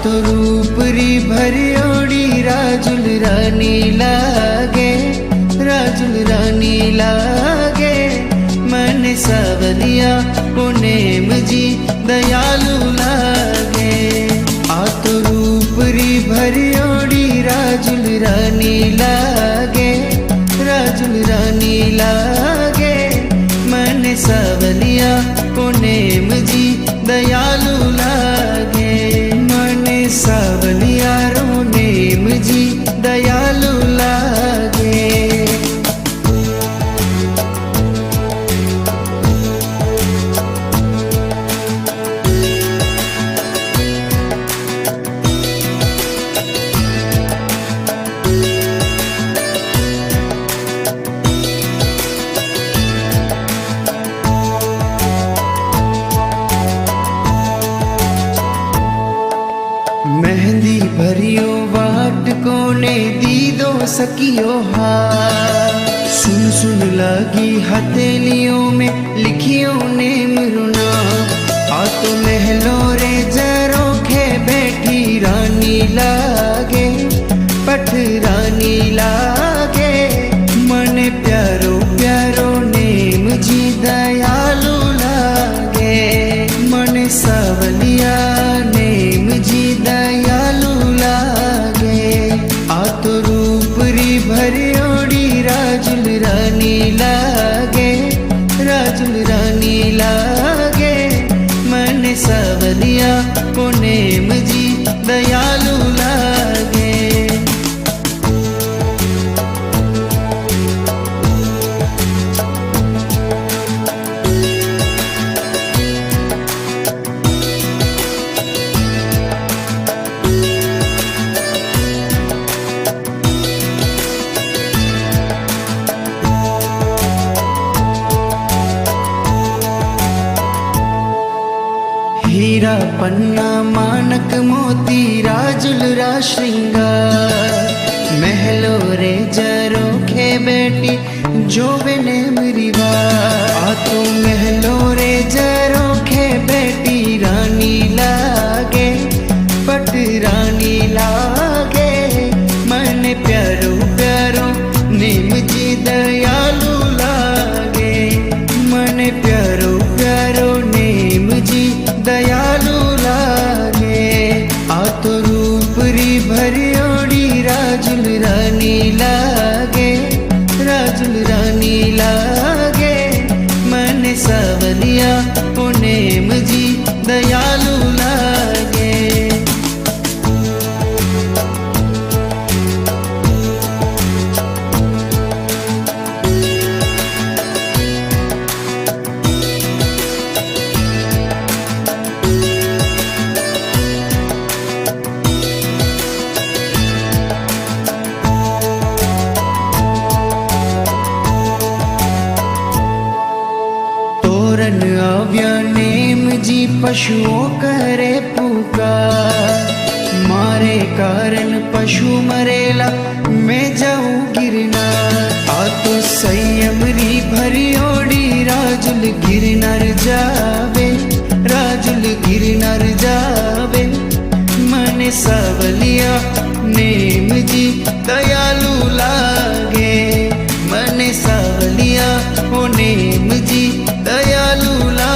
तो रूप री भरियोड़ी राजुल रानी लागे, राजुल रानी लागे। मन सावलिया पुनेम जी दयालु लागे। तो रूप री भरियोड़ी राजुल रानी लागे, राजुल रानी लागे। मन सावलिया पुनेम जी दयालु लागे। मन सावलिया रोनेम जी दयालु लागे। मेहंदी भरियो वाट कोने दीदो सकियो हार। सुन सुन लगी हथेलियों में लिखियो नेम रुना। तो महलो रे जरोखे बैठी रानी लागे, पठ रानी लागे। मन प्यारो प्यारो नेम जी दयालु लागे। मन सावलिया नेम जी दयालु लागे। तो रूप री भरियोड़ी राजुल रानी लागे, राजुल रानी लागे। मन सावलिया पुनेम जी दयालु लागे। हीरा पन्ना मानक मोती राजुल रा श्रृंगार। महलो रे जरोखे बैठी जोवे नेम रिवार। तो महलो रे जरोखे बैठी रानी लागे, पट रानी लागे। मन प्यारो प्यारो नेम जी दयालु लागे। मन प्यारो प्यारो नेम जी दयालु लागे। तो रूप री भरियोड़ी राजुल रानी लागे, राजुल रानी लागे। मन सावलिया पुनेम जी दयालु लागे। तोरन आव्या नेम जी पशुओं करे पुकार। मारे कारण पशु मरेला मैं जाऊं गिरनार। तो संयम री भरियोड़ी राजुल गिरनार जावे, राजुल गिरनार जावे। मन सावलिया नेम जी दयालु लागे। मन सावलिया ओ नेम जी दयालु लागे।